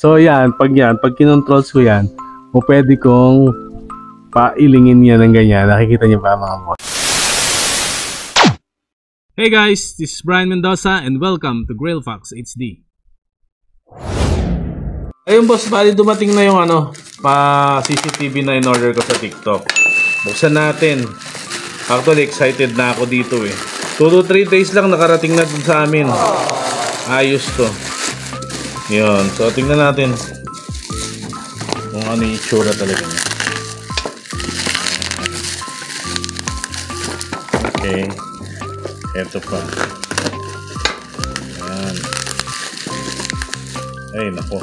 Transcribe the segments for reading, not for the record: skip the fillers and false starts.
So yan, pag kinontrols ko yan, o pwede kong pailingin yan ng ganyan. Nakikita niyo ba mga boss? Hey guys, this is Brian Mendoza and welcome to Grillfox HD. Ayun boss, bali dumating na yung CCTV na in-order ko sa TikTok. Buksan natin. Actually, excited na ako dito eh. 2 to 3 days lang nakarating na dun sa amin. Ayos to. Yun, so tingnan natin kung ano yung itsura talaga niya. Okay. Ito pa. Ayan. Ay, nako.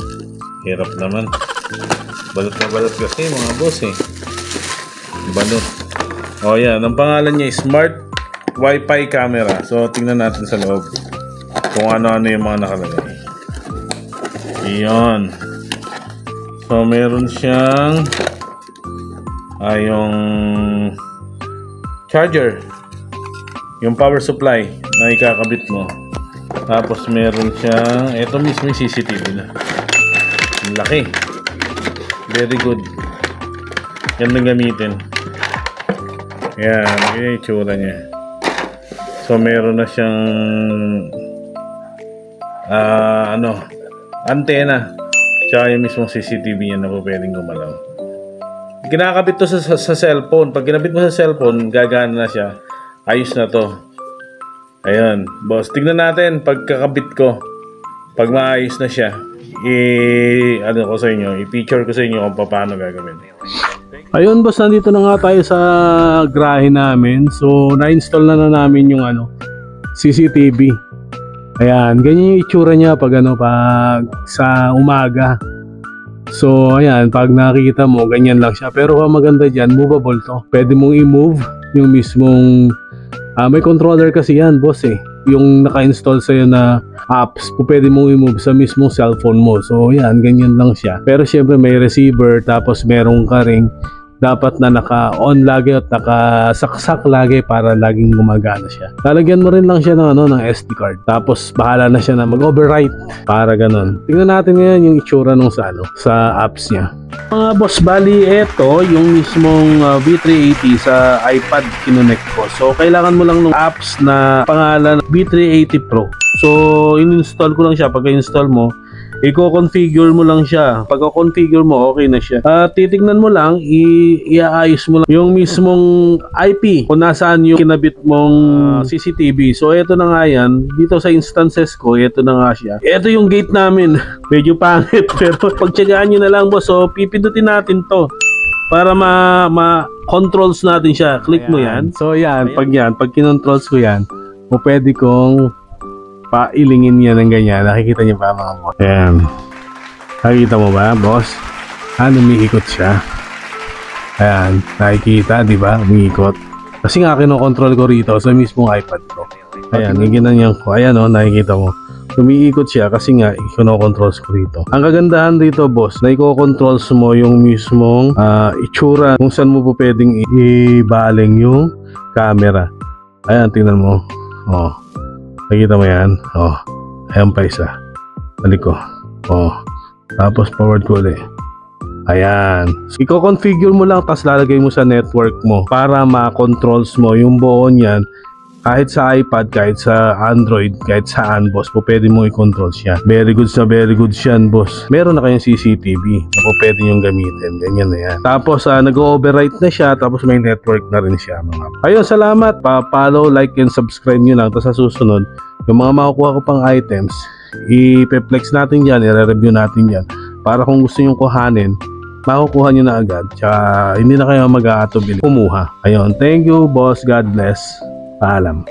Hirap naman. Balot na balot kasi mga boss eh. Balot. O yan. Ang pangalan niya is Smart Wi-Fi camera. So, tingnan natin sa loob kung ano-ano yung mga nakalagay. Iyon. So, meron siyang yung charger. Yung power supply na ikakabit mo. Tapos meron siyang, ito mismo yung CCTV na. Ang laki. Very good. Yan lang gamitin. Yan, yun yung itsura niya. So meron na siyang antena. Tsaka yung mismo CCTV niya na po pwedeng gumalaw. Kinakabit to sa cellphone. Pag kinabit mo sa cellphone, gagana na siya. Ayos na to. Ayan, boss. Tignan natin pagkakabit ko. Pag maayos na siya, i-picture ko sa inyo kung paano gagawin. Ayun, boss, nandito na nga tayo sa garahe namin. So, na-install na namin yung CCTV. Ayan, ganyan yung itsura niya pag sa umaga. So, ayan, pag nakikita mo, ganyan lang siya. Pero ang maganda dyan, movable to. Pwede mong i-move yung mismong may controller kasi yan boss eh, yung naka-install sa'yo na apps, pwede mong i-move sa mismong cellphone mo. So yan, ganyan lang siya. Pero syempre may receiver, tapos meron ka ring dapat na naka-on lagi at nakasaksak lagi para laging gumagana siya. Lalagyan mo rin lang siya ng SD card. Tapos bahala na siya na mag-overwrite para ganun. Tingnan natin ngayon yung itsura nung sa apps niya. Mga boss, bali eto yung mismong V380 sa iPad kinonect ko. So kailangan mo lang ng apps na pangalan V380 Pro. So in-install ko lang siya. Pagka-install mo, i-configure mo lang siya. Pagka-configure mo, okay na siya. Titignan mo lang, iaayos mo lang yung mismong IP kung nasaan yung kinabit mong CCTV. So ito na nga yan. Dito sa instances ko, ito na nga siya. Ito yung gate namin. Medyo pangit, pero pagtsagaan nyo na lang boss. So pipindutin natin to para ma-controls natin siya. Click mo yan. So yan, pag kinontrols ko yan, o pwede kong pailingin yan ng ganyan. Nakikita niyo ba mga boss? Ayan. Nakikita mo ba boss? Umiikot siya. Ayan. Nakikita, di ba? Umiikot. Kasi nga kinokontrol ko rito sa mismong iPad ko. Ayan. Ginanyan ko. Ayan o. Nakikita mo. Umiikot siya kasi nga kinokontrols ko rito. Ang kagandahan dito boss, na iko-controls mo yung mismong itsura kung saan mo po pwedeng ibaling yung camera. Ayan. Tingnan mo. Oh. Nakita mo yan? Oh, ayan pa isa. Balik ko. Oh, tapos forward ko ulit. Ayan. So, i-configure mo lang, tapos lalagay mo sa network mo para ma-controls mo yung buo niyan. Kahit sa iPad, kahit sa Android, kahit saan boss, po pwede mo i-control siya. Very good siya boss. Meron na kayong CCTV na po pwede nyo gamitin. Ganyan na yan. Tapos nag-overwrite na siya, tapos may network na rin siya mga. Ayun, salamat. Pa-follow, like, and subscribe nyo lang. Tapos sa susunod, yung mga makukuha ko pang items, i-flex natin dyan, i-review natin dyan. Para kung gusto nyo kuhanin, makukuha nyo na agad. Tsaka hindi na kayo mag-aatubili kumuha. Ayun, thank you boss. God bless. Paalam.